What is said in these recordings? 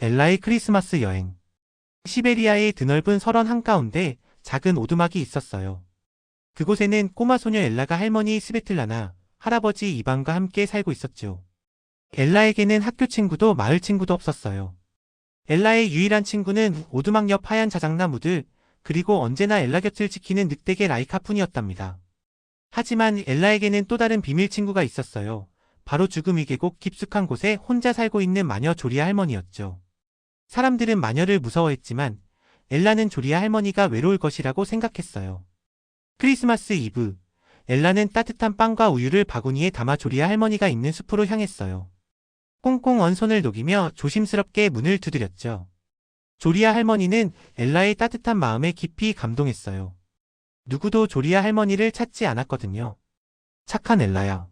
엘라의 크리스마스 여행. 시베리아의 드넓은 설원 한가운데 작은 오두막이 있었어요. 그곳에는 꼬마 소녀 엘라가 할머니 스베틀라나, 할아버지 이반과 함께 살고 있었죠. 엘라에게는 학교 친구도 마을 친구도 없었어요. 엘라의 유일한 친구는 오두막 옆 하얀 자작나무들, 그리고 언제나 엘라 곁을 지키는 늑대개 라이카뿐이었답니다. 하지만 엘라에게는 또 다른 비밀 친구가 있었어요. 바로 죽음의 계곡 깊숙한 곳에 혼자 살고 있는 마녀 조리아 할머니였죠. 사람들은 마녀를 무서워했지만 엘라는 조리아 할머니가 외로울 것이라고 생각했어요. 크리스마스 이브, 엘라는 따뜻한 빵과 우유를 바구니에 담아 조리아 할머니가 있는 숲으로 향했어요. 꽁꽁 언 손을 녹이며 조심스럽게 문을 두드렸죠. 조리아 할머니는 엘라의 따뜻한 마음에 깊이 감동했어요. 누구도 조리아 할머니를 찾지 않았거든요. 착한 엘라야.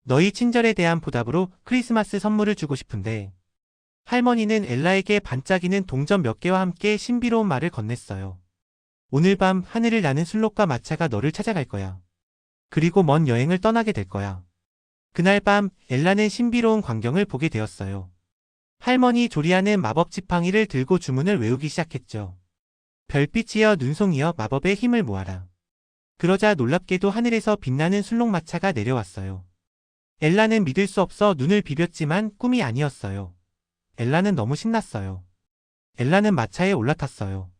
너희 친절에 대한 보답으로 크리스마스 선물을 주고 싶은데. 할머니는 엘라에게 반짝이는 동전 몇 개와 함께 신비로운 말을 건넸어요. 오늘 밤 하늘을 나는 술록과 마차가 너를 찾아갈 거야. 그리고 먼 여행을 떠나게 될 거야. 그날 밤 엘라는 신비로운 광경을 보게 되었어요. 할머니 조리아는 마법 지팡이를 들고 주문을 외우기 시작했죠. 별빛이여 눈송이여 마법의 힘을 모아라. 그러자 놀랍게도 하늘에서 빛나는 술록마차가 내려왔어요. 엘라는 믿을 수 없어 눈을 비볐지만 꿈이 아니었어요. 엘라는 너무 신났어요. 엘라는 마차에 올라탔어요.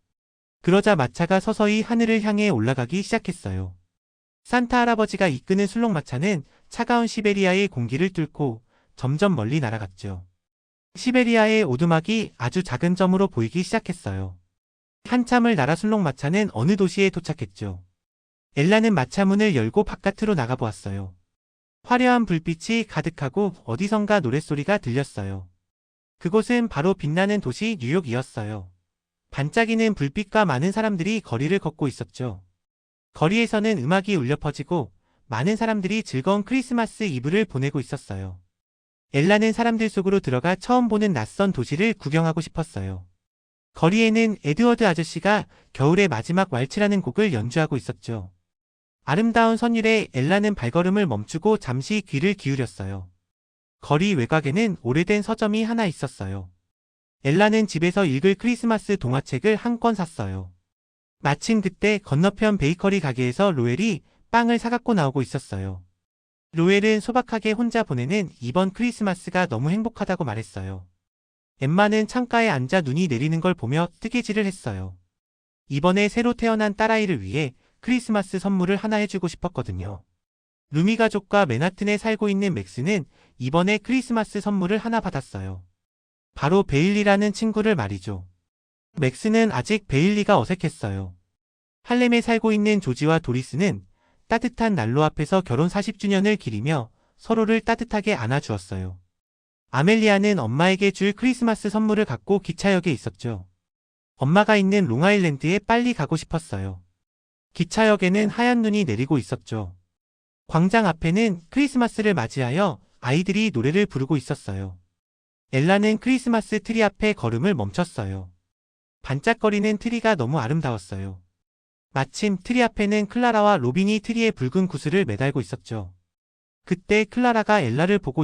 그러자 마차가 서서히 하늘을 향해 올라가기 시작했어요. 산타 할아버지가 이끄는 술록마차는 차가운 시베리아의 공기를 뚫고 점점 멀리 날아갔죠. 시베리아의 오두막이 아주 작은 점으로 보이기 시작했어요. 한참을 날아 술록마차는 어느 도시에 도착했죠. 엘라는 마차 문을 열고 바깥으로 나가보았어요. 화려한 불빛이 가득하고 어디선가 노랫소리가 들렸어요. 그곳은 바로 빛나는 도시 뉴욕이었어요. 반짝이는 불빛과 많은 사람들이 거리를 걷고 있었죠. 거리에서는 음악이 울려 퍼지고 많은 사람들이 즐거운 크리스마스 이브를 보내고 있었어요. 엘라는 사람들 속으로 들어가 처음 보는 낯선 도시를 구경하고 싶었어요. 거리에는 에드워드 아저씨가 겨울의 마지막 왈츠라는 곡을 연주하고 있었죠. 아름다운 선율에 엘라는 발걸음을 멈추고 잠시 귀를 기울였어요. 거리 외곽에는 오래된 서점이 하나 있었어요. 엘라는 집에서 읽을 크리스마스 동화책을 한 권 샀어요. 마침 그때 건너편 베이커리 가게에서 로엘이 빵을 사갖고 나오고 있었어요. 로엘은 소박하게 혼자 보내는 이번 크리스마스가 너무 행복하다고 말했어요. 엠마는 창가에 앉아 눈이 내리는 걸 보며 뜨개질을 했어요. 이번에 새로 태어난 딸아이를 위해 크리스마스 선물을 하나 해주고 싶었거든요. 루미 가족과 맨하튼에 살고 있는 맥스는 이번에 크리스마스 선물을 하나 받았어요. 바로 베일리라는 친구를 말이죠. 맥스는 아직 베일리가 어색했어요. 할렘에 살고 있는 조지와 도리스는 따뜻한 난로 앞에서 결혼 40주년을 기리며 서로를 따뜻하게 안아주었어요. 아멜리아는 엄마에게 줄 크리스마스 선물을 갖고 기차역에 있었죠. 엄마가 있는 롱아일랜드에 빨리 가고 싶었어요. 기차역에는 하얀 눈이 내리고 있었죠. 광장 앞에는 크리스마스를 맞이하여 아이들이 노래를 부르고 있었어요. 엘라는 크리스마스 트리 앞에 걸음을 멈췄어요. 반짝거리는 트리가 너무 아름다웠어요. 마침 트리 앞에는 클라라와 로빈이 트리에 붉은 구슬을 매달고 있었죠. 그때 클라라가 엘라를 보고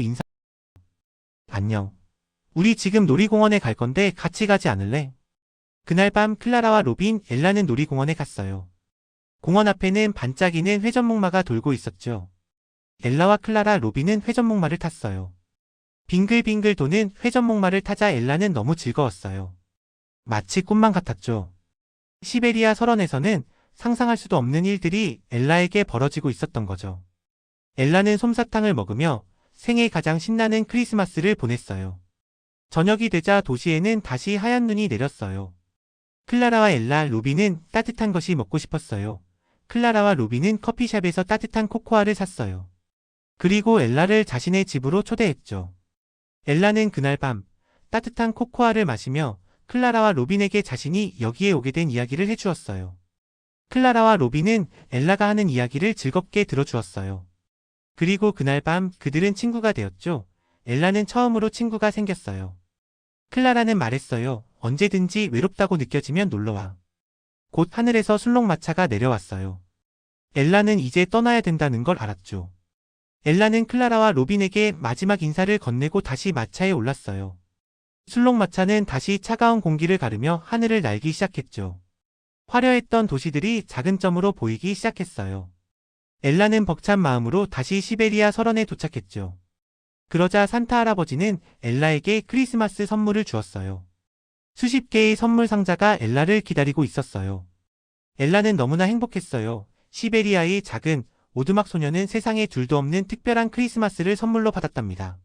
안녕. 우리 지금 놀이공원에 갈 건데 같이 가지 않을래? 그날 밤 클라라와 로빈, 엘라는 놀이공원에 갔어요. 공원 앞에는 반짝이는 회전목마가 돌고 있었죠. 엘라와 클라라, 로빈은 회전목마를 탔어요. 빙글빙글 도는 회전목마를 타자 엘라는 너무 즐거웠어요. 마치 꿈만 같았죠. 시베리아 설원에서는 상상할 수도 없는 일들이 엘라에게 벌어지고 있었던 거죠. 엘라는 솜사탕을 먹으며 생애 가장 신나는 크리스마스를 보냈어요. 저녁이 되자 도시에는 다시 하얀 눈이 내렸어요. 클라라와 엘라, 로빈은 따뜻한 것이 먹고 싶었어요. 클라라와 로빈은 커피숍에서 따뜻한 코코아를 샀어요. 그리고 엘라를 자신의 집으로 초대했죠. 엘라는 그날 밤 따뜻한 코코아를 마시며 클라라와 로빈에게 자신이 여기에 오게 된 이야기를 해주었어요. 클라라와 로빈은 엘라가 하는 이야기를 즐겁게 들어주었어요. 그리고 그날 밤 그들은 친구가 되었죠. 엘라는 처음으로 친구가 생겼어요. 클라라는 말했어요. 언제든지 외롭다고 느껴지면 놀러와. 곧 하늘에서 술록마차가 내려왔어요. 엘라는 이제 떠나야 된다는 걸 알았죠. 엘라는 클라라와 로빈에게 마지막 인사를 건네고 다시 마차에 올랐어요. 술록마차는 다시 차가운 공기를 가르며 하늘을 날기 시작했죠. 화려했던 도시들이 작은 점으로 보이기 시작했어요. 엘라는 벅찬 마음으로 다시 시베리아 설원에 도착했죠. 그러자 산타 할아버지는 엘라에게 크리스마스 선물을 주었어요. 수십 개의 선물 상자가 엘라를 기다리고 있었어요. 엘라는 너무나 행복했어요. 시베리아의 작은 오두막 소녀는 세상에 둘도 없는 특별한 크리스마스를 선물로 받았답니다.